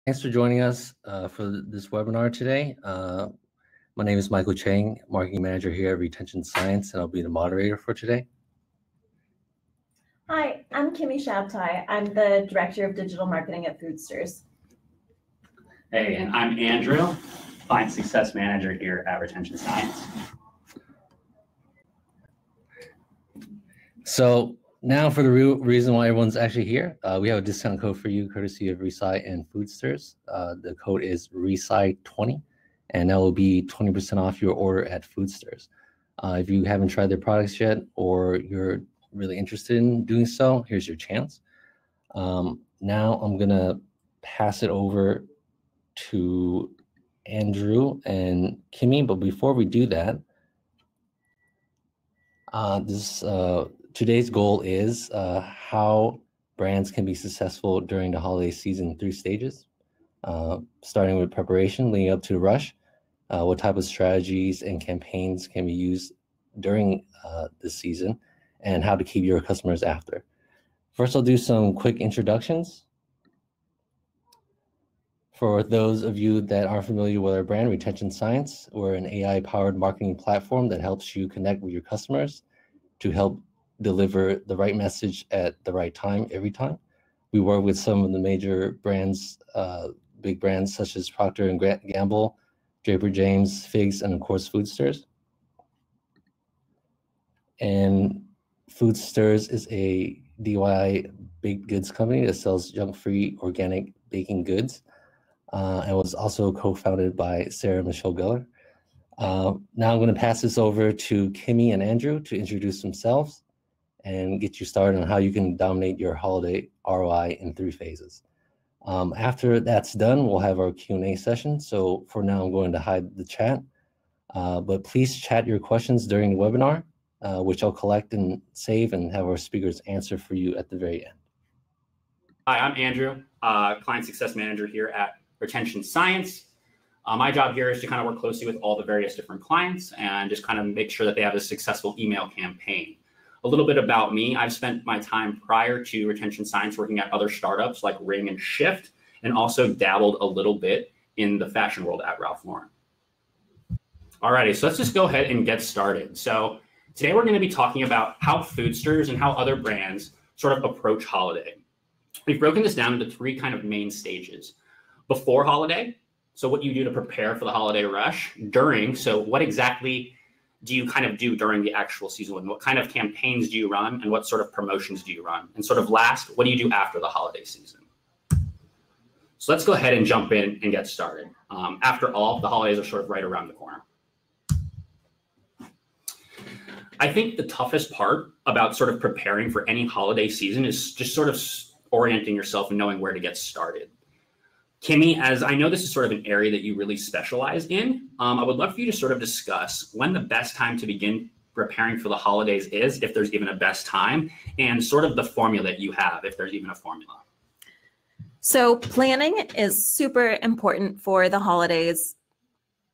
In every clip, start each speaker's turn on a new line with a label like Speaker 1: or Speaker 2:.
Speaker 1: Thanks for joining us for this webinar today. My name is Michael Chang, Marketing Manager here at Retention Science, and I'll be the moderator for today.
Speaker 2: Hi, I'm Kimmie Shabtai. I'm the Director of Digital Marketing at Foodstirs.
Speaker 3: Hey, and I'm Andrew, Client Success Manager here at Retention Science.
Speaker 1: So now for the real reason why everyone's actually here, we have a discount code for you courtesy of ReSci and Foodstirs. The code is ReSci20, and that will be 20% off your order at Foodstirs. If you haven't tried their products yet or you're really interested in doing so, here's your chance. Now I'm going to pass it over to Andrew and Kimmie, but before we do that, today's goal is how brands can be successful during the holiday season in 3 stages, starting with preparation, leading up to the rush, what type of strategies and campaigns can be used during this season, and how to keep your customers after. First, I'll do some quick introductions. For those of you that aren't familiar with our brand, Retention Science, we're an AI-powered marketing platform that helps you connect with your customers to help deliver the right message at the right time every time. We work with some of the major brands, big brands such as Procter & Gamble, Draper James, Figs, and of course Foodstirs. And Foodstirs is a DIY baked goods company that sells junk-free organic baking goods, and was also co-founded by Sarah Michelle Gellar. Now I'm going to pass this over to Kimmie and Andrew to introduce themselves and get you started on how you can dominate your holiday ROI in 3 phases. After that's done, we'll have our Q&A session. So for now, I'm going to hide the chat, but please chat your questions during the webinar, which I'll collect and save and have our speakers answer for you at the very end.
Speaker 3: Hi, I'm Andrew, Client Success Manager here at Retention Science. My job here is to kind of work closely with all the various different clients and just kind of make sure that they have a successful email campaign. A little bit about me. I've spent my time prior to Retention Science working at other startups like Ring and Shift, and also dabbled a little bit in the fashion world at Ralph Lauren. Alrighty, so let's just go ahead and get started. So today we're going to be talking about how Foodstirs and how other brands sort of approach holiday. We've broken this down into 3 kind of main stages. Before holiday, so what you do to prepare for the holiday rush. During, so what exactly do you kind of do during the actual season? What kind of campaigns do you run, and what sort of promotions do you run? And sort of last, what do you do after the holiday season? So let's go ahead and jump in and get started. After all, the holidays are sort of right around the corner. I think the toughest part about sort of preparing for any holiday season is just sort of orienting yourself and knowing where to get started. Kimmie, as I know this is sort of an area that you really specialize in, I would love for you to sort of discuss when the best time to begin preparing for the holidays is, if there's even a best time, and sort of the formula that you have, if there's even a formula.
Speaker 2: So planning is super important for the holidays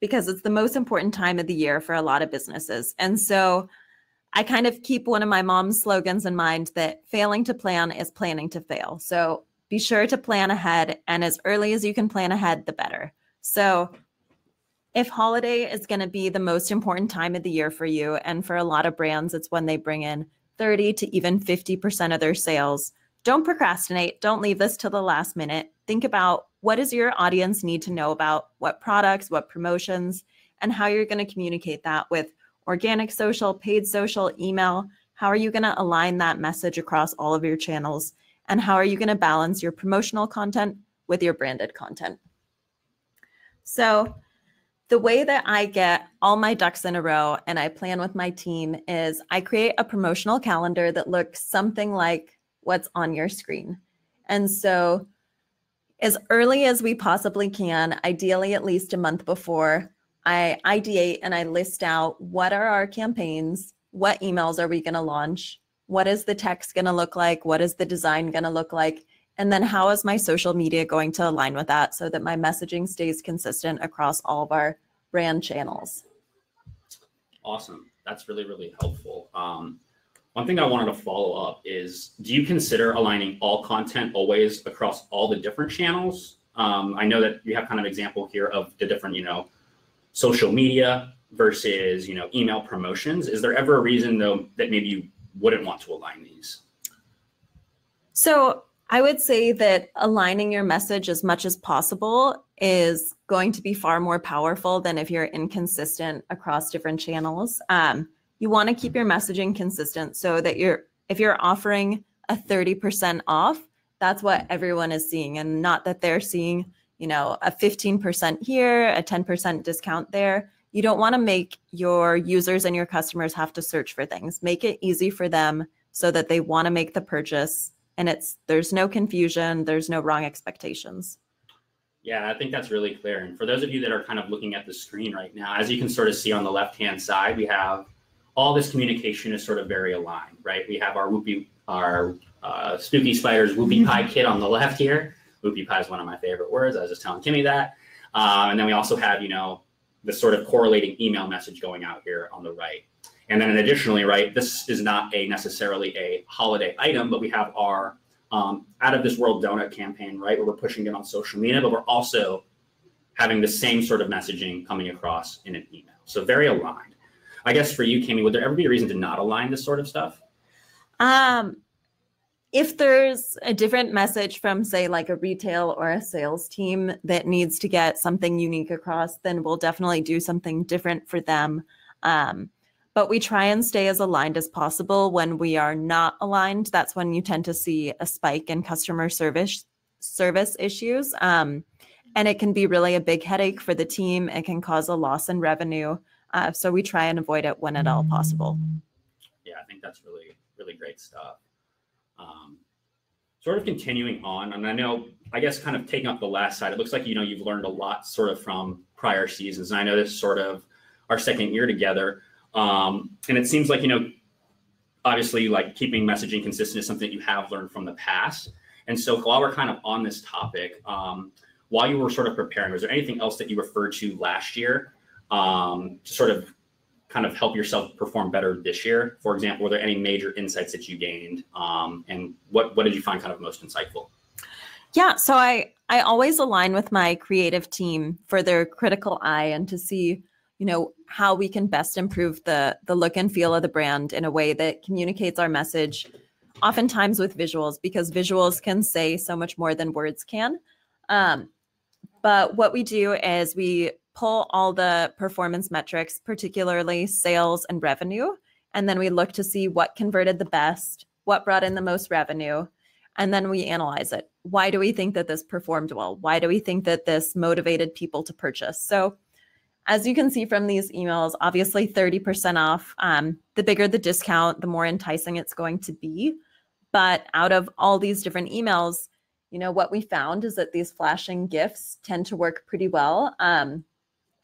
Speaker 2: because it's the most important time of the year for a lot of businesses. And so I kind of keep one of my mom's slogans in mind that failing to plan is planning to fail. So be sure to plan ahead, and as early as you can plan ahead, the better. So if holiday is going to be the most important time of the year for you, and for a lot of brands, it's when they bring in 30 to even 50% of their sales, don't procrastinate. Don't leave this till the last minute. Think about what does your audience need to know about, what products, what promotions, and how you're going to communicate that with organic social, paid social, email. How are you going to align that message across all of your channels? And how are you going to balance your promotional content with your branded content? So the way that I get all my ducks in a row and I plan with my team is I create a promotional calendar that looks something like what's on your screen. And so as early as we possibly can, ideally at least a month before, I ideate and I list out what are our campaigns, what emails are we going to launch, what is the text going to look like, what is the design going to look like, and then how is my social media going to align with that so that my messaging stays consistent across all of our brand channels.
Speaker 3: Awesome. That's really, really helpful. One thing I wanted to follow up is, do you consider aligning all content always across all the different channels? I know that you have kind of example here of the different, social media versus, email promotions. Is there ever a reason though that maybe you wouldn't want to align these?
Speaker 2: So I would say that aligning your message as much as possible is going to be far more powerful than if you're inconsistent across different channels. You want to keep your messaging consistent so that if you're offering a 30% off, that's what everyone is seeing, and not that they're seeing, a 15% here, a 10% discount there. You don't want to make your users and your customers have to search for things. Make it easy for them so that they want to make the purchase, and there's no confusion, there's no wrong expectations.
Speaker 3: Yeah, I think that's really clear. And for those of you that are kind of looking at the screen right now, as you can sort of see on the left-hand side, we have all this communication is sort of very aligned, right? We have our Spooky Spiders Whoopie Pie kit on the left here. Whoopie pie is one of my favorite words. I was just telling Kimmie that. And then we also have, the sort of correlating email message going out here on the right. And then additionally, right, this is not necessarily a holiday item, but we have our Out of This World Donut campaign, right, where we're pushing it on social media, but we're also having the same sort of messaging coming across in an email. So very aligned. I guess for you, Kimmie, would there ever be a reason to not align this sort of stuff?
Speaker 2: If there's a different message from, say, like a retail or a sales team that needs to get something unique across, then we'll definitely do something different for them. But we try and stay as aligned as possible. When we are not aligned, that's when you tend to see a spike in customer service issues. And it can be really a big headache for the team. It can cause a loss in revenue. So we try and avoid it when at all possible.
Speaker 3: Yeah, I think that's really, really great stuff. Sort of continuing on, and I guess kind of taking up the last side, it looks like, you've learned a lot sort of from prior seasons. And I know this is sort of our second year together. And it seems like, obviously like keeping messaging consistent is something that you have learned from the past. And so while we're kind of on this topic, while you were sort of preparing, was there anything else that you referred to last year to sort of kind of help yourself perform better this year? For example, were there any major insights that you gained? And what did you find kind of most insightful?
Speaker 2: Yeah, so I always align with my creative team for their critical eye and to see, how we can best improve the look and feel of the brand in a way that communicates our message, oftentimes with visuals, because visuals can say so much more than words can. But what we do is we pull all the performance metrics, particularly sales and revenue, and then we look to see what converted the best, what brought in the most revenue, and then we analyze it. Why do we think that this performed well? Why do we think that this motivated people to purchase? So as you can see from these emails, obviously 30% off, the bigger the discount, the more enticing it's going to be. But out of all these different emails, what we found is that these flashing GIFs tend to work pretty well.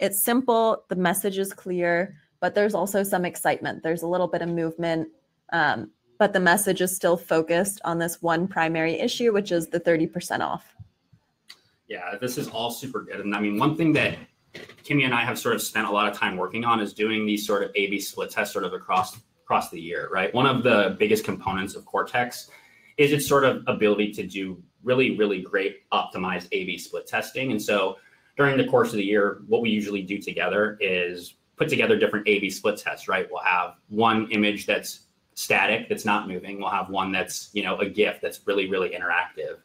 Speaker 2: It's simple, the message is clear, but there's also some excitement. There's a little bit of movement, but the message is still focused on this one primary issue, which is the 30% off.
Speaker 3: Yeah, this is all super good. And one thing that Kimmie and I have sort of spent a lot of time working on is doing these sort of A/B split tests sort of across the year, right? One of the biggest components of Cortex is its sort of ability to do really, really great optimized A/B split testing. And so during the course of the year, what we usually do together is put together different A/B split tests, right? We'll have one image that's static, that's not moving. We'll have one that's, a GIF that's really, really interactive.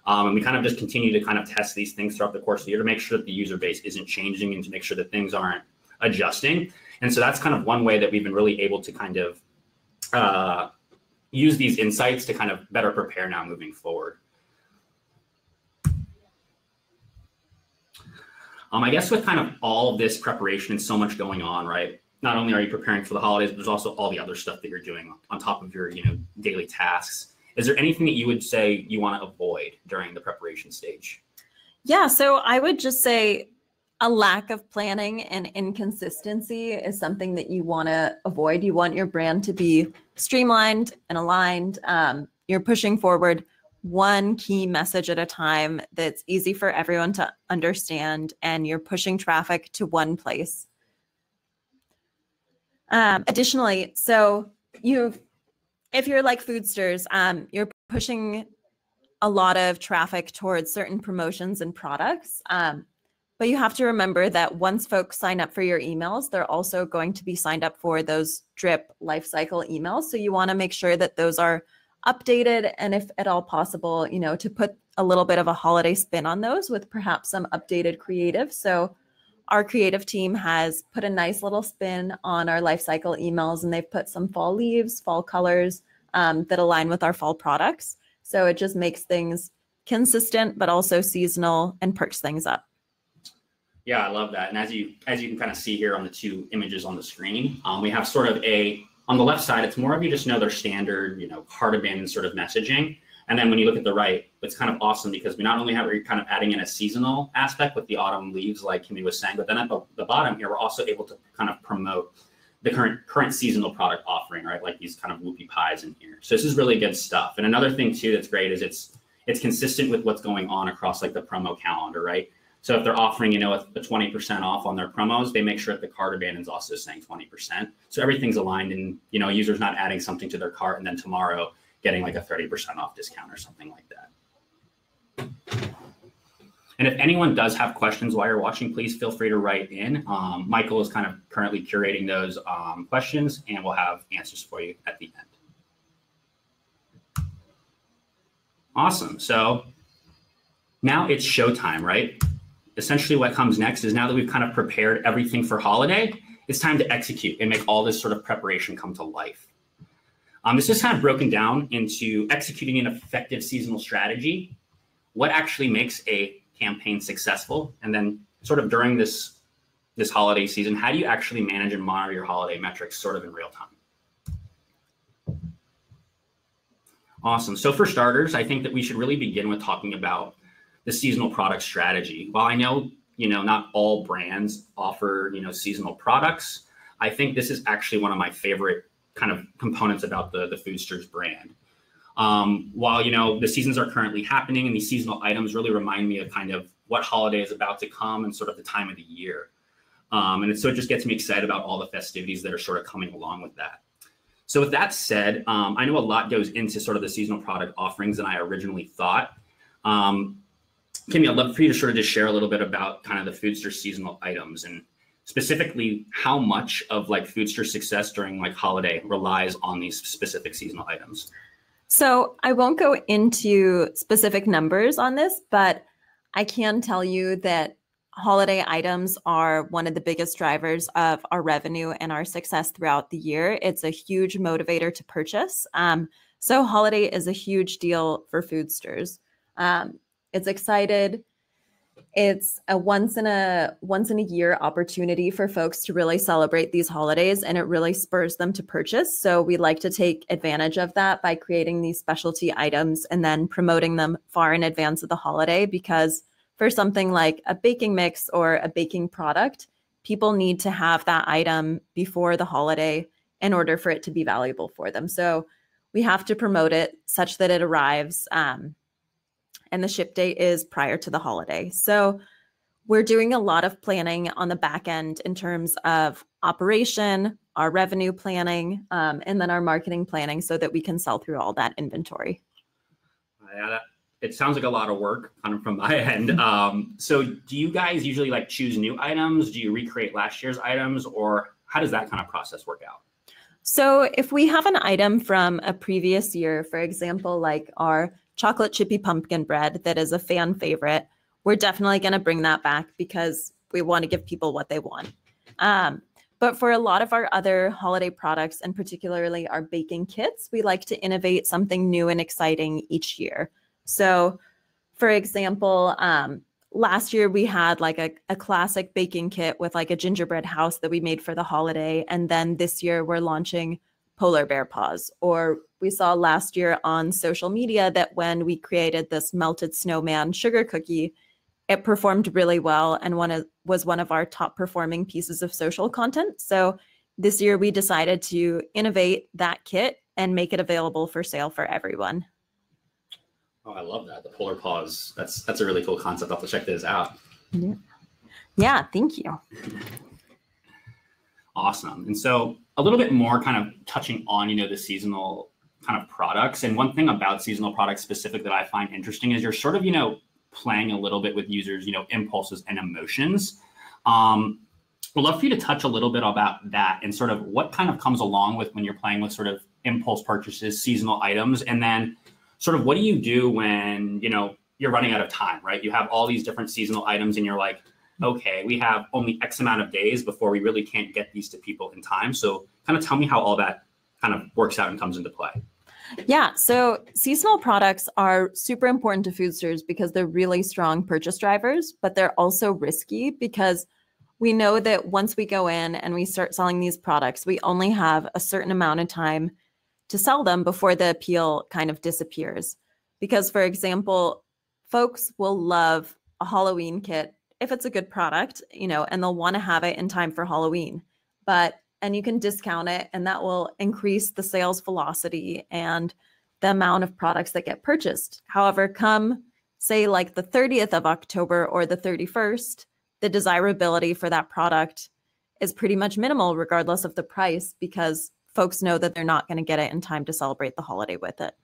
Speaker 3: And we kind of just continue to kind of test these things throughout the course of the year to make sure that the user base isn't changing and to make sure that things aren't adjusting. And so that's kind of one way that we've been really able to kind of use these insights to kind of better prepare now moving forward. I guess with kind of all of this preparation and so much going on, right? Not only are you preparing for the holidays, but there's also all the other stuff that you're doing on top of your, daily tasks. Is there anything that you would say you want to avoid during the preparation stage? Yeah,
Speaker 2: so I would just say a lack of planning and inconsistency is something that you want to avoid. You want your brand to be streamlined and aligned. You're pushing forward one key message at a time that's easy for everyone to understand, and you're pushing traffic to one place. Additionally, so if you're like Foodstirs, you're pushing a lot of traffic towards certain promotions and products. But you have to remember that once folks sign up for your emails, they're also going to be signed up for those drip lifecycle emails. So you want to make sure that those are updated, and if at all possible, to put a little bit of a holiday spin on those with perhaps some updated creative. So our creative team has put a nice little spin on our lifecycle emails, and they've put some fall leaves, fall colors that align with our fall products. So it just makes things consistent, but also seasonal, and perks things up.
Speaker 3: Yeah, I love that. And as you can kind of see here on the two images on the screen, we have sort of on the left side, it's more of you just know their standard, cart abandoned sort of messaging. And then when you look at the right, it's kind of awesome because we not only have, we're kind of adding in a seasonal aspect with the autumn leaves, like Kimmie was saying, but then at the bottom here, we're also able to kind of promote the current seasonal product offering, right? Like these kind of whoopie pies in here. So this is really good stuff. And another thing too that's great is it's consistent with what's going on across like the promo calendar, right? So if they're offering, a 20% off on their promos, they make sure that the cart abandon is also saying 20%. So everything's aligned, and a user's not adding something to their cart and then tomorrow getting like a 30% off discount or something like that. And if anyone does have questions while you're watching, please feel free to write in. Michael is kind of currently curating those questions, and we'll have answers for you at the end. Awesome. So now it's showtime, right? Essentially what comes next is, now that we've kind of prepared everything for holiday, it's time to execute and make all this sort of preparation come to life. This is kind of broken down into executing an effective seasonal strategy, what actually makes a campaign successful, and then sort of during this holiday season, how do you actually manage and monitor your holiday metrics sort of in real time? Awesome. So for starters, I think that we should really begin with talking about the seasonal product strategy. While I know, not all brands offer, seasonal products, I think this is actually one of my favorite kind of components about the Foodstirs brand. While, the seasons are currently happening, and these seasonal items really remind me of kind of what holiday is about to come and sort of the time of the year. So it just gets me excited about all the festivities that are sort of coming along with that. So with that said, I know a lot goes into sort of the seasonal product offerings than I originally thought. Kimmie, I'd love for you to sort of just share a little bit about kind of the Foodstirs seasonal items, and specifically how much of like Foodstirs success during like holiday relies on these specific seasonal items.
Speaker 2: So I won't go into specific numbers on this, but I can tell you that holiday items are one of the biggest drivers of our revenue and our success throughout the year. It's a huge motivator to purchase. So holiday is a huge deal for Foodstirs. It's excited. It's a once in a year opportunity for folks to really celebrate these holidays, and it really spurs them to purchase. So we like to take advantage of that by creating these specialty items and then promoting them far in advance of the holiday, because for something like a baking mix or a baking product, people need to have that item before the holiday in order for it to be valuable for them. So we have to promote it such that it arrives and the ship date is prior to the holiday. So we're doing a lot of planning on the back end in terms of operation, our revenue planning, and then our marketing planning so that we can sell through all that inventory.
Speaker 3: Yeah, it sounds like a lot of work kind of from my end. So do you guys usually like choose new items? Do you recreate last year's items, or how does that kind of process work out?
Speaker 2: So if we have an item from a previous year, for example, like our chocolate chippy pumpkin bread that is a fan favorite, we're definitely going to bring that back because we want to give people what they want. But for a lot of our other holiday products, and particularly our baking kits, we like to innovate something new and exciting each year. So for example, last year we had like a classic baking kit with like a gingerbread house that we made for the holiday. And then this year we're launching polar bear paws. Or we saw last year on social media that when we created this melted snowman sugar cookie, it performed really well and was one of our top performing pieces of social content. So this year we decided to innovate that kit and make it available for sale for everyone.
Speaker 3: Oh, I love that. The polar paws. That's a really cool concept. I'll have to check this out.
Speaker 2: Yeah, thank you.
Speaker 3: Awesome. And so a little bit more kind of touching on, the seasonal kind of products. And one thing about seasonal products specific that I find interesting is you're sort of, playing a little bit with users, impulses and emotions. We'd love for you to touch a little bit about that and sort of what kind of comes along with when you're playing with sort of impulse purchases, seasonal items, and then sort of what do you do when, you're running out of time, right? You have all these different seasonal items and you're like, okay, we have only X amount of days before we really can't get these to people in time. So kind of tell me how all that kind of works out and comes into play.
Speaker 2: Yeah, so seasonal products are super important to Foodstirs because they're really strong purchase drivers, but they're also risky because we know that once we go in and we start selling these products, we only have a certain amount of time to sell them before the appeal kind of disappears. Because, for example, folks will love a Halloween kit if it's a good product, and they'll want to have it in time for Halloween. And you can discount it, and that will increase the sales velocity and the amount of products that get purchased. However, come say like the 30th of October or the 31st, the desirability for that product is pretty much minimal regardless of the price because folks know that they're not going to get it in time to celebrate the holiday with it.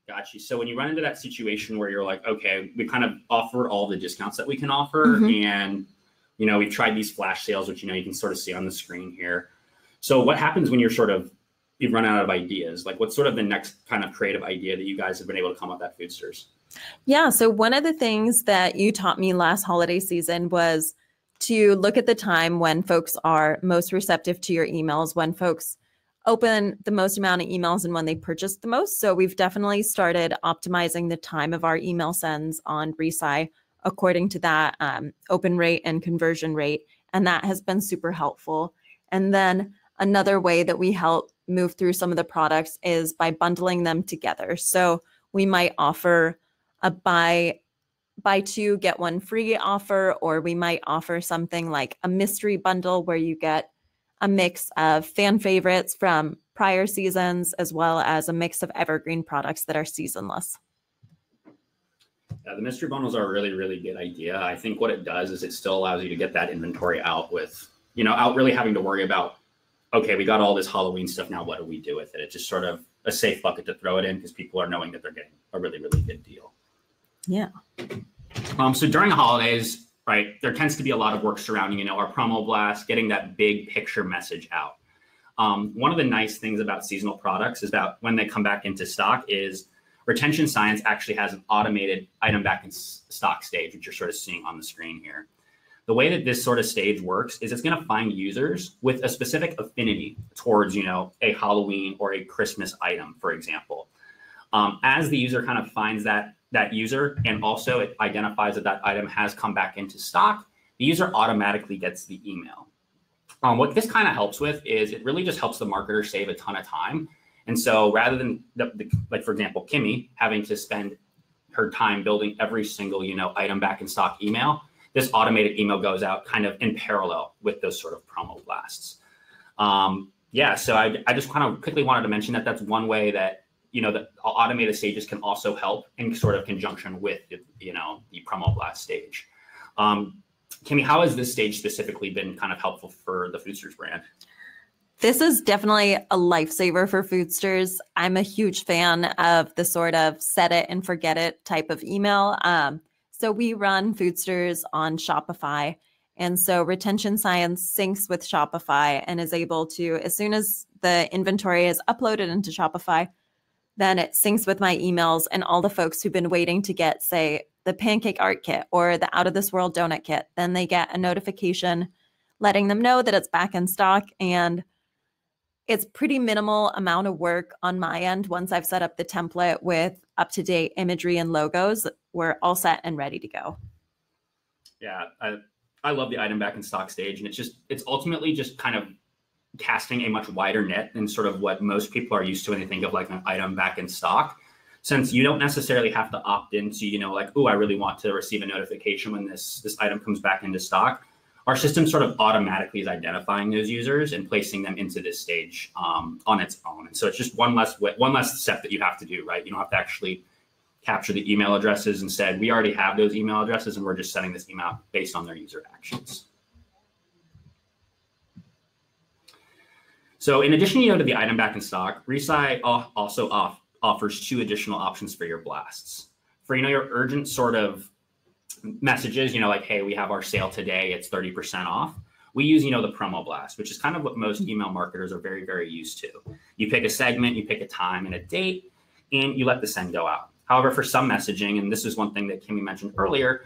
Speaker 3: Gotcha. So when you run into that situation where you're like, okay, we kind of offer all the discounts that we can offer, and we've tried these flash sales, which you can sort of see on the screen here. So what happens when you've run out of ideas? Like, what's sort of the next kind of creative idea that you guys have been able to come up with at Foodstirs?
Speaker 2: Yeah. So one of the things that you taught me last holiday season was to look at the time when folks are most receptive to your emails, when folks open the most amount of emails and when they purchase the most. So we've definitely started optimizing the time of our email sends on ReSci according to that open rate and conversion rate. And that has been super helpful. And then another way that we help move through some of the products is by bundling them together. So we might offer a buy two, get one free offer, or we might offer something like a mystery bundle where you get a mix of fan favorites from prior seasons, as well as a mix of evergreen products that are seasonless.
Speaker 3: Yeah, the mystery bundles are a really, really good idea. I think what it does is it still allows you to get that inventory out with, out really having to worry about, okay, we got all this Halloween stuff. Now, what do we do with it? It's just sort of a safe bucket to throw it in because people are knowing that they're getting a really, really good deal.
Speaker 2: Yeah.
Speaker 3: So during the holidays, right, there tends to be a lot of work surrounding, our promo blast, getting that big picture message out. One of the nice things about seasonal products is that when they come back into stock is Retention Science actually has an automated item back in stock stage, which you're sort of seeing on the screen here. The way that this sort of stage works is it's going to find users with a specific affinity towards, a Halloween or a Christmas item, for example. As the user kind of finds that user and also it identifies that item has come back into stock, the user automatically gets the email. What this kind of helps with is it really just helps the marketer save a ton of time. And so rather than like, for example, Kimmie having to spend her time building every single, item back in stock email, this automated email goes out kind of in parallel with those sort of promo blasts. So I just kind of quickly wanted to mention that that's one way that, the automated stages can also help in sort of conjunction with, the promo blast stage. Kimmie, how has this stage specifically been kind of helpful for the Foodstirs brand?
Speaker 2: This is definitely a lifesaver for Foodstirs. I'm a huge fan of the sort of set it and forget it type of email. So we run Foodstirs on Shopify. And so Retention Science syncs with Shopify and is able to, as soon as the inventory is uploaded into Shopify, then it syncs with my emails and all the folks who've been waiting to get, say, the pancake art kit or the out of this world donut kit. Then they get a notification letting them know that it's back in stock. And it's pretty minimal amount of work on my end. Once I've set up the template with up-to-date imagery and logos, we're all set and ready to go.
Speaker 3: Yeah, I love the item back in stock stage. And it's ultimately just kind of casting a much wider net than sort of what most people are used to when they think of like an item back in stock. Since you don't necessarily have to opt into, like, oh, I really want to receive a notification when this item comes back into stock. Our system sort of automatically is identifying those users and placing them into this stage on its own. And so it's just one less step that you have to do, right? You don't have to actually capture the email addresses. Instead, we already have those email addresses and we're just sending this email based on their user actions. So in addition, to the item back in stock, ReSci also offers 2 additional options for your blasts. For, your urgent sort of messages, like, hey, we have our sale today, it's 30% off. We use, the promo blast, which is kind of what most email marketers are very, very used to. You pick a segment, you pick a time and a date, and you let the send go out. However, for some messaging, and this is one thing that Kimmie mentioned earlier,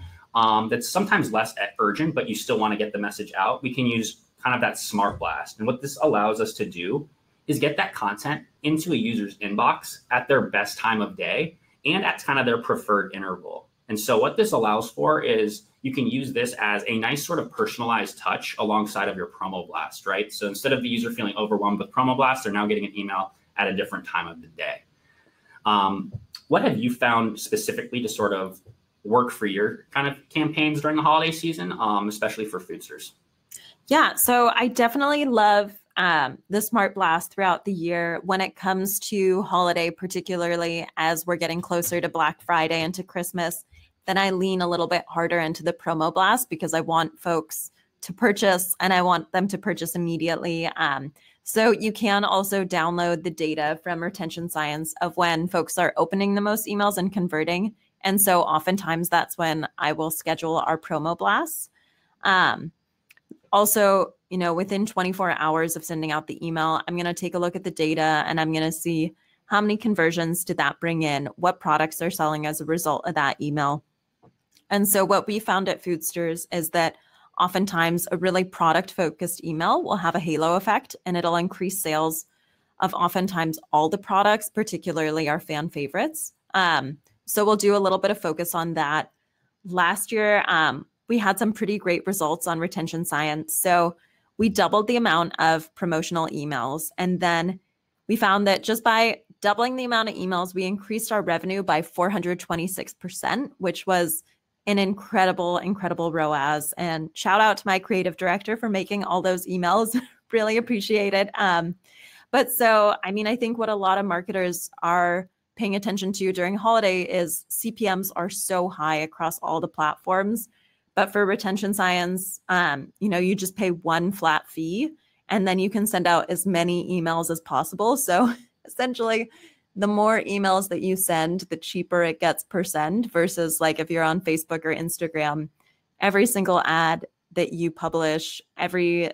Speaker 3: that's sometimes less urgent, but you still want to get the message out, we can use kind of that smart blast. And what this allows us to do is get that content into a user's inbox at their best time of day and at kind of their preferred interval. And so what this allows for is you can use this as a nice sort of personalized touch alongside of your promo blast, right? So instead of the user feeling overwhelmed with promo blast, they're now getting an email at a different time of the day. What have you found specifically to sort of work for your kind of campaigns during the holiday season, especially for Foodstirs?
Speaker 2: Yeah, so I definitely love the smart blast throughout the year when it comes to holiday, particularly as we're getting closer to Black Friday and to Christmas. Then I lean a little bit harder into the promo blast because I want folks to purchase and I want them to purchase immediately. So you can also download the data from Retention Science of when folks are opening the most emails and converting. And so oftentimes that's when I will schedule our promo blasts. Also, within 24 hours of sending out the email, I'm going to take a look at the data and I'm going to see how many conversions did that bring in, what products are selling as a result of that email. And so what we found at Foodstirs is that oftentimes a really product-focused email will have a halo effect and it'll increase sales of oftentimes all the products, particularly our fan favorites. So we'll do a little bit of focus on that. Last year, we had some pretty great results on Retention Science. So we doubled the amount of promotional emails. And then we found that just by doubling the amount of emails, we increased our revenue by 426%, which was an incredible, incredible ROAS. And shout out to my creative director for making all those emails. Really appreciate it. But so, I think what a lot of marketers are paying attention to during holiday is CPMs are so high across all the platforms. But for Retention Science, you just pay one flat fee and then you can send out as many emails as possible. So essentially, the more emails that you send, the cheaper it gets per send versus like if you're on Facebook or Instagram, every single ad that you publish, every,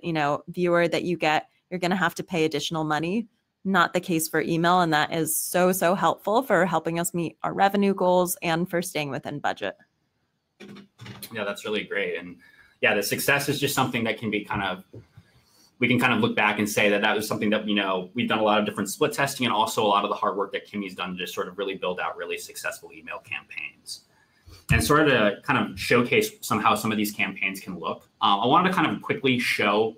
Speaker 2: viewer that you get, you're going to have to pay additional money. Not the case for email. And that is so, so helpful for helping us meet our revenue goals and for staying within budget.
Speaker 3: Yeah, that's really great. And yeah, the success is just something that can be we can kind of look back and say that was something that, we've done a lot of different split testing and also a lot of the hard work that Kimmie's done to just sort of really build out really successful email campaigns. And sort of to kind of showcase how some of these campaigns can look, I wanted to kind of quickly show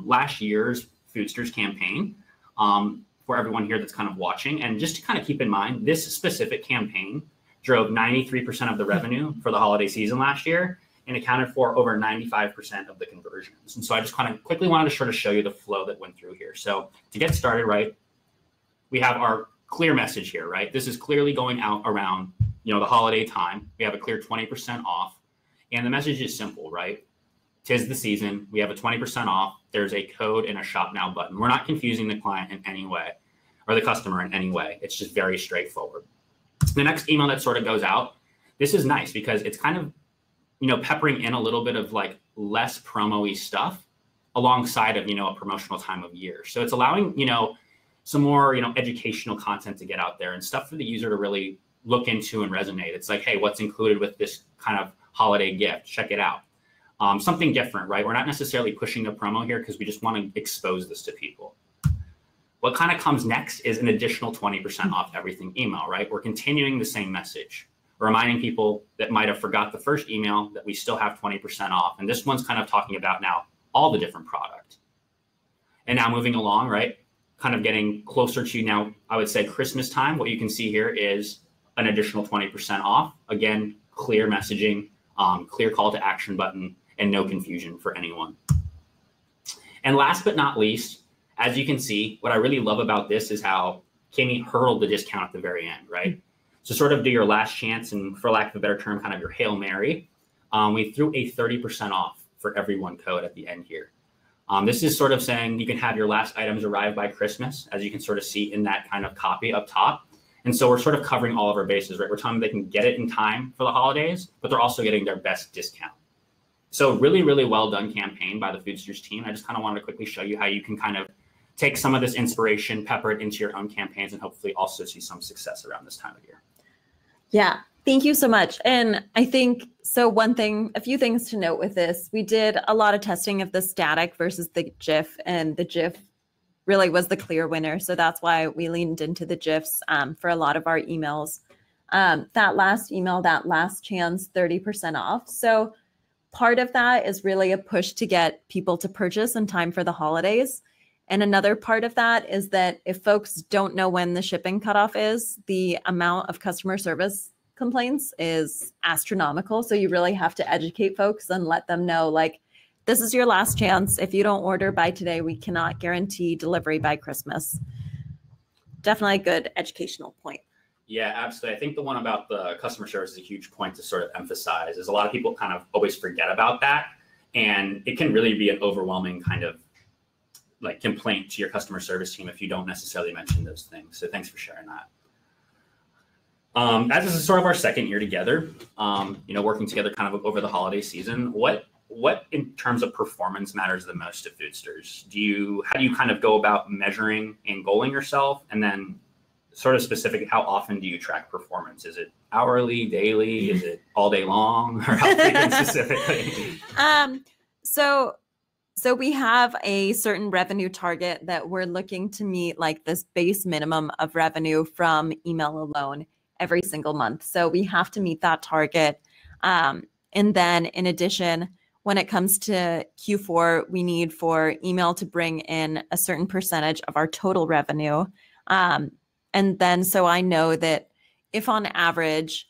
Speaker 3: last year's Foodstirs campaign for everyone here that's kind of watching. And just to kind of keep in mind, this specific campaign drove 93% of the revenue for the holiday season last year and accounted for over 95% of the conversions. And so I just kind of quickly wanted to sort of show you the flow that went through here. So to get started, right, we have our clear message here, right? This is clearly going out around, the holiday time. We have a clear 20% off. And the message is simple, right? 'Tis the season. We have a 20% off. There's a code and a shop now button. We're not confusing the client in any way or the customer in any way. It's just very straightforward. The next email that sort of goes out, this is nice because it's kind of, peppering in a little bit of like less promo-y stuff alongside of, a promotional time of year. So it's allowing, some more, educational content to get out there and stuff for the user to really look into and resonate. It's like, hey, what's included with this kind of holiday gift? Check it out. Something different, right? We're not necessarily pushing the promo here because we just want to expose this to people. What kind of comes next is an additional 20% off everything email, right? We're continuing the same message, reminding people that might have forgot the first email that we still have 20% off. And this one's kind of talking about now all the different product. And now moving along, right? Kind of getting closer to now, I would say Christmas time. What you can see here is an additional 20% off. Again, clear messaging, clear call to action button, and no confusion for anyone. And last but not least, as you can see, what I really love about this is how Kimmie hurled the discount at the very end, right? So sort of do your last chance and, for lack of a better term, kind of your Hail Mary. We threw a 30% off for everyone code at the end here. This is sort of saying you can have your last items arrive by Christmas, as you can sort of see in that kind of copy up top. And so we're sort of covering all of our bases, right? We're telling them they can get it in time for the holidays, but they're also getting their best discount. So really, really well done campaign by the Foodstirs team. I just kind of wanted to quickly show you how you can kind of take some of this inspiration, pepper it into your own campaigns, and hopefully also see some success around this time of year.
Speaker 2: Yeah, thank you so much. And I think, so a few things to note with this. We did a lot of testing of the static versus the GIF, and the GIF really was the clear winner. So that's why we leaned into the GIFs for a lot of our emails. That last email, that last chance, 30% off. So part of that is really a push to get people to purchase in time for the holidays. And another part of that is that if folks don't know when the shipping cutoff is, the amount of customer service complaints is astronomical. So you really have to educate folks and let them know, like, this is your last chance. If you don't order by today, we cannot guarantee delivery by Christmas. Definitely a good educational point.
Speaker 3: Yeah, absolutely. I think the one about the customer service is a huge point to sort of emphasize, is a lot of people kind of always forget about that. And it can really be an overwhelming kind of like complaint to your customer service team if you don't necessarily mention those things. So thanks for sharing that. As this is sort of our second year together, working together kind of over the holiday season, what in terms of performance matters the most to Foodstirs? How do you kind of go about measuring and goaling yourself? And then sort of specific, how often do you track performance? Is it hourly, daily? Is it all day long? Or how frequent specifically?
Speaker 2: So we have a certain revenue target that we're looking to meet, like this base minimum of revenue from email alone every single month. So we have to meet that target. And then in addition, when it comes to Q4, we need for email to bring in a certain percentage of our total revenue. And then so I know that if on average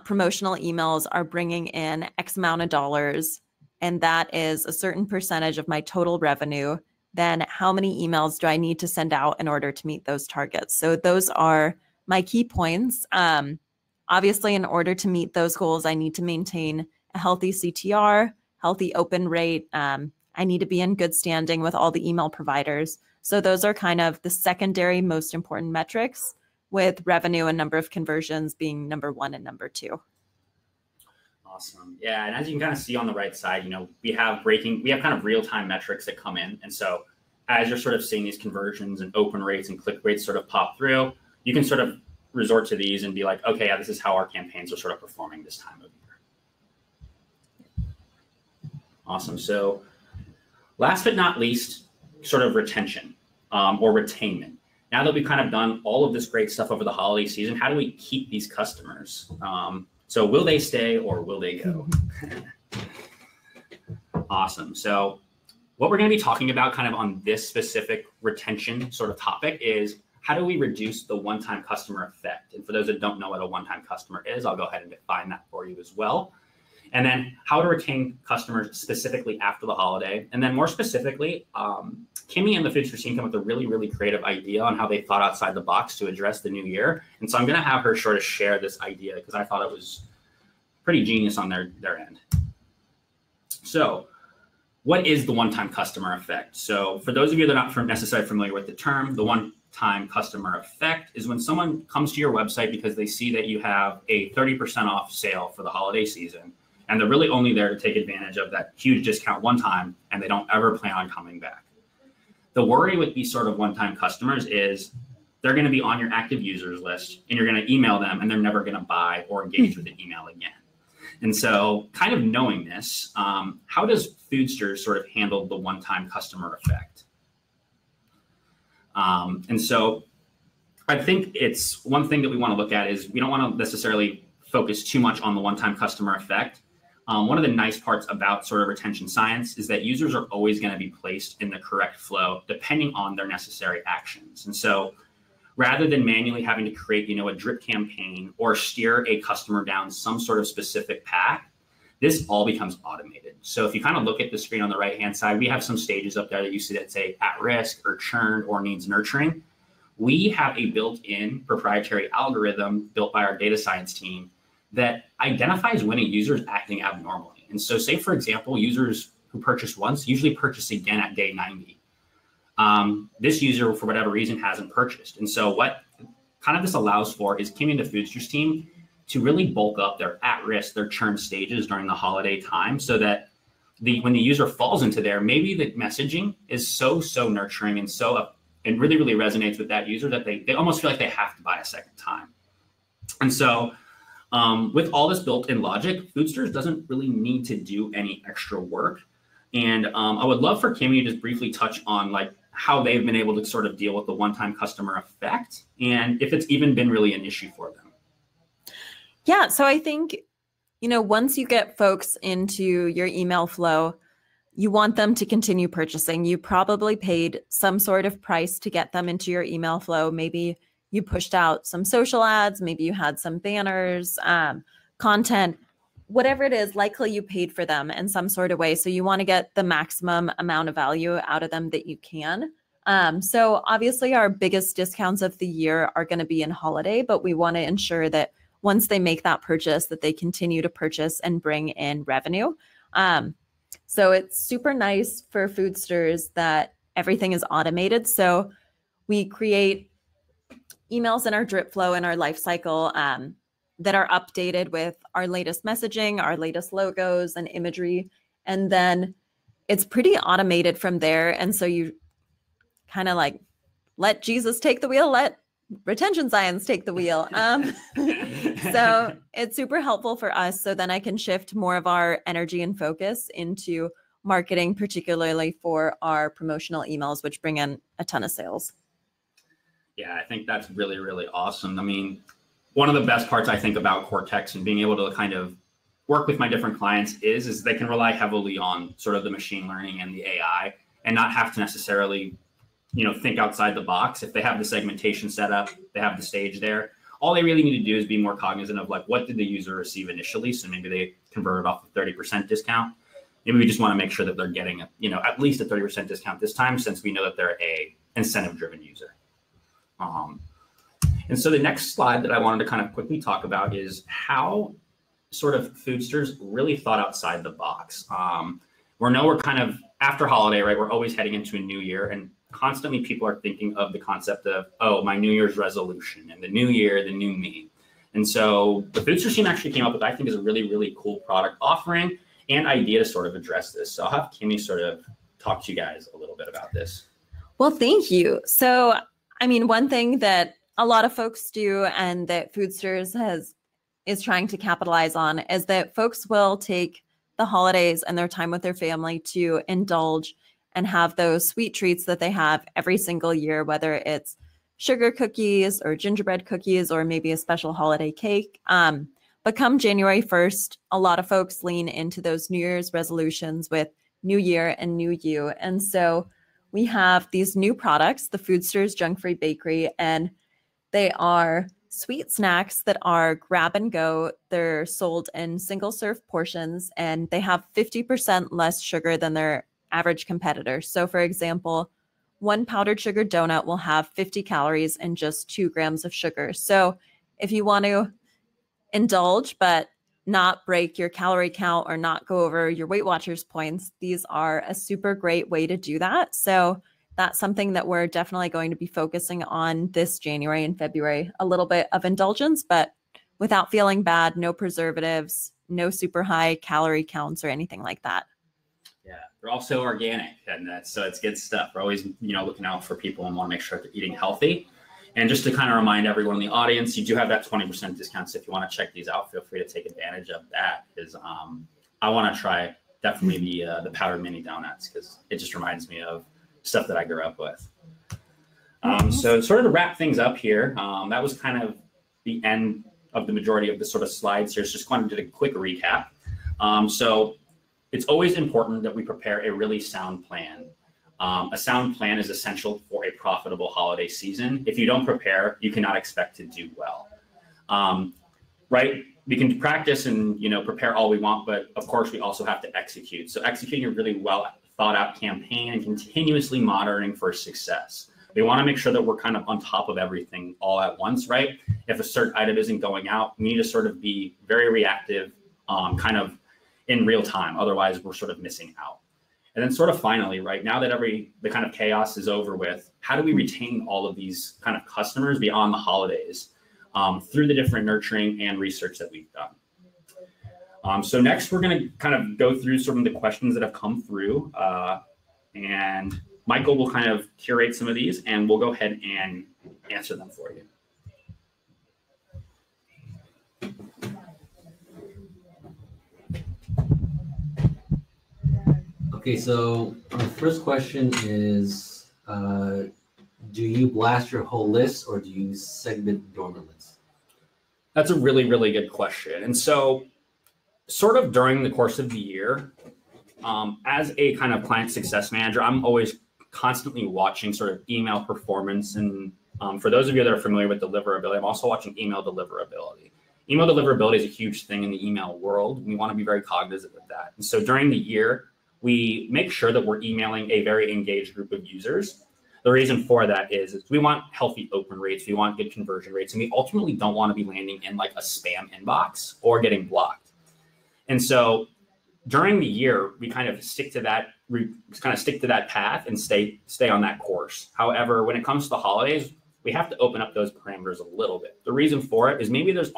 Speaker 2: promotional emails are bringing in X amount of dollars, and that is a certain percentage of my total revenue, then how many emails do I need to send out in order to meet those targets? So those are my key points. Obviously, in order to meet those goals, I need to maintain a healthy CTR, healthy open rate. I need to be in good standing with all the email providers. So those are kind of the secondary most important metrics, with revenue and number of conversions being number 1 and number 2.
Speaker 3: Awesome. Yeah. And as you can kind of see on the right side, we have kind of real-time metrics that come in. And so as you're sort of seeing these conversions and open rates and click rates sort of pop through, you can sort of resort to these and be like, okay, yeah, this is how our campaigns are sort of performing this time of year. Awesome. So last but not least, sort of retention or retainment. Now that we've kind of done all of this great stuff over the holiday season, how do we keep these customers? So will they stay or will they go? Awesome. So what we're going to be talking about kind of on this specific retention sort of topic is, how do we reduce the one-time customer effect? And for those that don't know what a one-time customer is, I'll go ahead and define that for you as well. And then how to retain customers specifically after the holiday. And then more specifically, Kimmie and the Foodstirs team come with a really, really creative idea on how they thought outside the box to address the new year. And so I'm going to have her sort of share this idea because I thought it was pretty genius on their end. So what is the one-time customer effect? So for those of you that are not necessarily familiar with the term, the one-time customer effect is when someone comes to your website because they see that you have a 30% off sale for the holiday season, and they're really only there to take advantage of that huge discount one time, and they don't ever plan on coming back. The worry with these sort of one-time customers is they're going to be on your active users list, and you're going to email them, and they're never going to buy or engage with the email again. And so kind of knowing this, how does Foodstirs sort of handle the one-time customer effect? And so I think it's one thing that we want to look at is we don't want to necessarily focus too much on the one-time customer effect. One of the nice parts about sort of retention science is that users are always going to be placed in the correct flow depending on their necessary actions. And so rather than manually having to create, a drip campaign or steer a customer down some sort of specific path, this all becomes automated. So if you kind of look at the screen on the right-hand side, we have some stages up there that you see that say at risk or churn or needs nurturing. We have a built-in proprietary algorithm built by our data science team that identifies when a user is acting abnormally. And so say, for example, users who purchased once usually purchase again at day 90. This user, for whatever reason, hasn't purchased. And so what kind of this allows for is Kimmie and the Foodstirs team to really bulk up their at-risk, their churn stages during the holiday time, so that when the user falls into there, maybe the messaging is so nurturing and and really resonates with that user that they almost feel like they have to buy a second time. And so with all this built-in logic, Foodstirs doesn't really need to do any extra work. And I would love for Kimmie to just briefly touch on like how they've been able to sort of deal with the one-time customer effect, and if it's even been really an issue for them.
Speaker 2: Yeah, so I think, once you get folks into your email flow, you want them to continue purchasing. You probably paid some sort of price to get them into your email flow. Maybe you pushed out some social ads, maybe you had some banners, content, whatever it is, likely you paid for them in some sort of way. So you want to get the maximum amount of value out of them that you can. So obviously our biggest discounts of the year are going to be in holiday, but we want to ensure that once they make that purchase, that they continue to purchase and bring in revenue. So it's super nice for Foodstirs that everything is automated. So we create emails in our drip flow and our life cycle that are updated with our latest messaging, our latest logos and imagery. And then it's pretty automated from there. And so you kind of like let Jesus take the wheel, let retention science take the wheel. So it's super helpful for us. So then I can shift more of our energy and focus into marketing, particularly for our promotional emails, which bring in a ton of sales.
Speaker 3: Yeah, I think that's really awesome. I mean, one of the best parts I think about Cortex and being able to kind of work with my different clients is they can rely heavily on sort of the machine learning and the AI and not have to necessarily, think outside the box. If they have the segmentation set up, they have the stage there. All they really need to do is be more cognizant of like, what did the user receive initially? So maybe they converted off a 30% discount. Maybe we just want to make sure that they're getting at least a 30% discount this time, since we know that they're a incentive-driven user. And so the next slide that I wanted to kind of quickly talk about is how sort of Foodstirs really thought outside the box. We're kind of after holiday, right? We're always heading into a new year, and constantly people are thinking of the concept of, my New Year's resolution and the new year, the new me. And so the Foodstirs team actually came up with, I think, is a really cool product offering and idea to sort of address this. So I'll have Kimmie sort of talk to you guys a little bit about this.
Speaker 2: Well, thank you. So, I mean, one thing that a lot of folks do and that Foodstirs is trying to capitalize on is that folks will take the holidays and their time with their family to indulge and have those sweet treats that they have every single year, whether it's sugar cookies or gingerbread cookies or maybe a special holiday cake. But come January 1st, a lot of folks lean into those New Year's resolutions with new year and new you. And so we have these new products, the Foodstirs Junk-Free Bakery, and they are sweet snacks that are grab and go. They're sold in single serve portions, and they have 50% less sugar than their average competitor. So for example, one powdered sugar donut will have 50 calories and just 2 grams of sugar. So if you want to indulge, but not break your calorie count or not go over your Weight Watchers points, these are a super great way to do that. So that's something that we're definitely going to be focusing on this January and February, a little bit of indulgence, but without feeling bad, no preservatives, no super high calorie counts or anything like that.
Speaker 3: Yeah, they're also organic, and so it's good stuff. We're always, looking out for people and want to make sure they're eating healthy. And just to kind of remind everyone in the audience, you do have that 20% discount. So if you want to check these out, feel free to take advantage of that. Because I want to try definitely the powdered mini donuts, because it just reminds me of stuff that I grew up with. So sort of to wrap things up here, that was kind of the end of the majority of the sort of slides here. So just wanted to do a quick recap. So it's always important that we prepare a really sound plan. A sound plan is essential for a profitable holiday season. If you don't prepare, you cannot expect to do well. Right? We can practice and prepare all we want, but of course we also have to execute. So executing a really well thought out campaign and continuously monitoring for success. We want to make sure that we're kind of on top of everything all at once, right? If a certain item isn't going out, we need to sort of be very reactive, kind of in real time. Otherwise, we're sort of missing out. And then sort of finally, right now that the kind of chaos is over with, how do we retain all of these kind of customers beyond the holidays through the different nurturing and research that we've done? So next, we're going to kind of go through some of the questions that have come through. And Michael will kind of curate some of these, and we'll go ahead and answer them for you.
Speaker 1: Okay, so our first question is, do you blast your whole list or do you segment dormant lists?
Speaker 3: That's a really, really good question. And so sort of during the course of the year, as a kind of client success manager, I'm always constantly watching sort of email performance. And for those of you that are familiar with deliverability, I'm also watching email deliverability. Email deliverability is a huge thing in the email world. We want to be very cognizant of that. And so during the year, we make sure that we're emailing a very engaged group of users. The reason for that is we want healthy open rates, we want good conversion rates, and we ultimately don't want to be landing in like a spam inbox or getting blocked. And so during the year, we kind of stick to that, path and stay on that course. However, when it comes to the holidays, we have to open up those parameters a little bit. The reason for it is maybe there's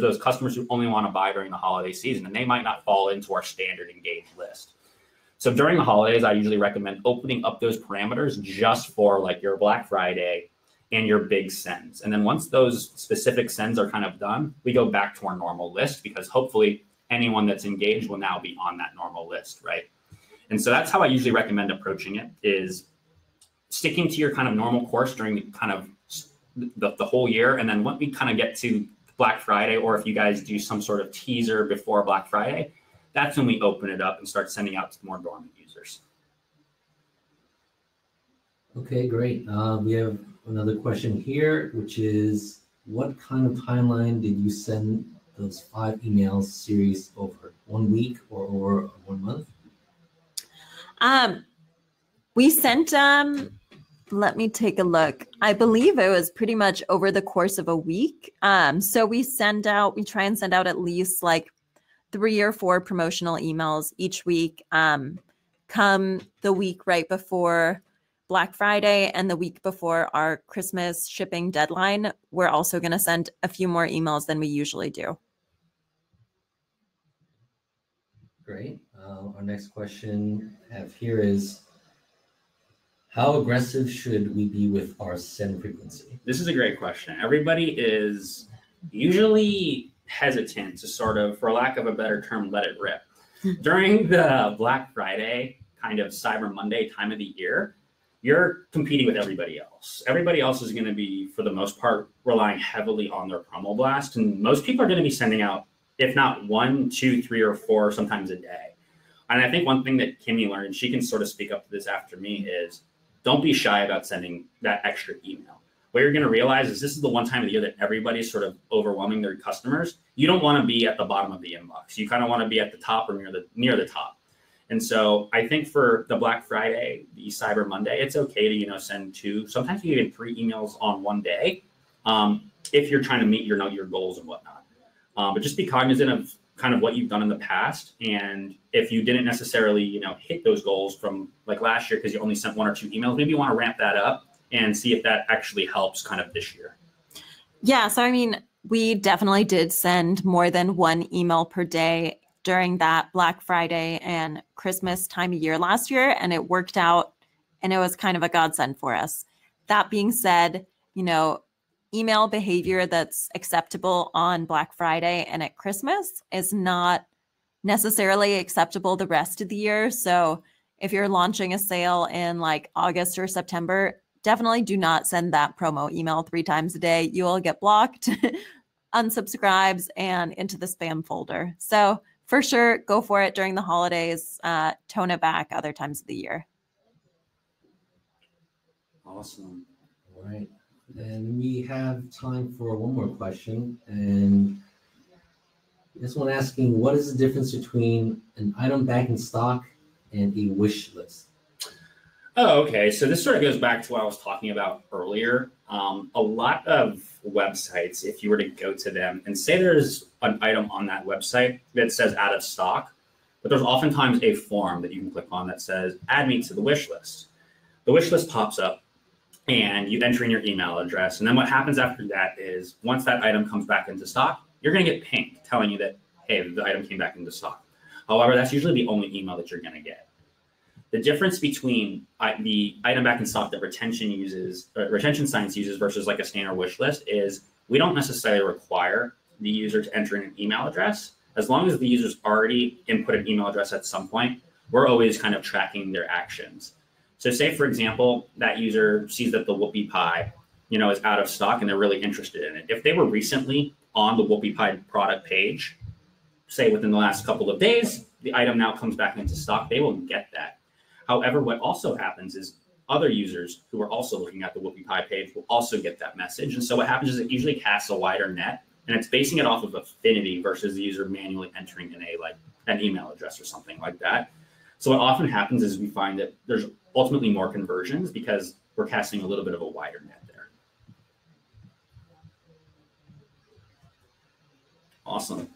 Speaker 3: those customers who only want to buy during the holiday season, and they might not fall into our standard engaged list. So during the holidays, I usually recommend opening up those parameters just for like your Black Friday and your big sends. And then once those specific sends are kind of done, we go back to our normal list, because hopefully anyone that's engaged will now be on that normal list, right? And so that's how I usually recommend approaching it, is sticking to your kind of normal course during the kind of the whole year. And then when we kind of get to Black Friday, or if you guys do some sort of teaser before Black Friday, that's when we open it up and start sending out to more dormant users.
Speaker 1: Okay, great. We have another question here, which is, what kind of timeline did you send those 5 emails series over? 1 week or over 1 month?
Speaker 2: We sent let me take a look. I believe it was pretty much over the course of a week. So we try and send out at least like 3 or 4 promotional emails each week. Come the week right before Black Friday and the week before our Christmas shipping deadline, we're also going to send a few more emails than we usually do.
Speaker 1: Great. Our next question I have here is, how aggressive should we be with our send frequency?
Speaker 3: This is a great question. Everybody is usually hesitant to sort of, for lack of a better term, let it rip. During the Black Friday, kind of Cyber Monday time of the year, you're competing with everybody else. Everybody else is going to be, for the most part, relying heavily on their promo blast. And most people are going to be sending out, if not 1, 2, 3, or 4, sometimes a day. And I think one thing that Kimmie learned, she can sort of speak up to this after me, is don't be shy about sending that extra email. What you're going to realize is this is the one time of the year that everybody's sort of overwhelming their customers. You don't want to be at the bottom of the inbox. You kind of want to be at the top or near the top. And so I think for the Black Friday, the Cyber Monday, it's okay to, send 2, sometimes you get 3 emails on one day, if you're trying to meet your goals and whatnot. But just be cognizant of kind of what you've done in the past. And if you didn't necessarily, hit those goals from like last year because you only sent 1 or 2 emails, maybe you want to ramp that up and see if that actually helps kind of this year.
Speaker 2: Yeah. So, I mean, we definitely did send more than 1 email per day during that Black Friday and Christmas time of year last year. And it worked out, and it was kind of a godsend for us. That being said, email behavior that's acceptable on Black Friday and at Christmas is not necessarily acceptable the rest of the year. So if you're launching a sale in like August or September, definitely do not send that promo email 3 times a day. You will get blocked, unsubscribes, and into the spam folder. So for sure, go for it during the holidays, tone it back other times of the year.
Speaker 3: Awesome.
Speaker 1: All right. And we have time for one more question. And this one asking, what is the difference between an item back in stock and a wish list?
Speaker 3: Oh, okay. So this sort of goes back to what I was talking about earlier. A lot of websites, if you were to go to them and say there's an item on that website that says out of stock, but there's oftentimes a form that you can click on that says, add me to the wish list. The wish list pops up and you enter in your email address. And then what happens after that is once that item comes back into stock, you're going to get pinged telling you that, hey, the item came back into stock. However, that's usually the only email that you're going to get. The difference between the item back in stock that retention science uses versus like a standard wish list is we don't necessarily require the user to enter in an email address. As long as the user's already input an email address at some point, we're always kind of tracking their actions. So say, for example, that user sees that the whoopie pie, is out of stock and they're really interested in it. If they were recently on the whoopie pie product page, say within the last couple of days, the item now comes back into stock, they will get that. However, what also happens is other users who are also looking at the whoopie pie page will also get that message. And so what happens is it usually casts a wider net, and it's basing it off of affinity versus the user manually entering in an email address or something like that. So what often happens is we find that there's ultimately more conversions because we're casting a little bit of a wider net there. Awesome.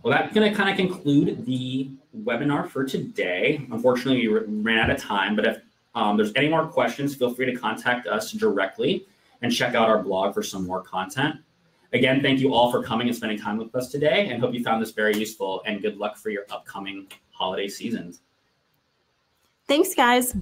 Speaker 3: Well, that's going to kind of conclude the webinar for today. Unfortunately, we ran out of time, but if there's any more questions, feel free to contact us directly and check out our blog for some more content. Again, thank you all for coming and spending time with us today, and hope you found this very useful, and good luck for your upcoming holiday seasons.
Speaker 2: Thanks, guys.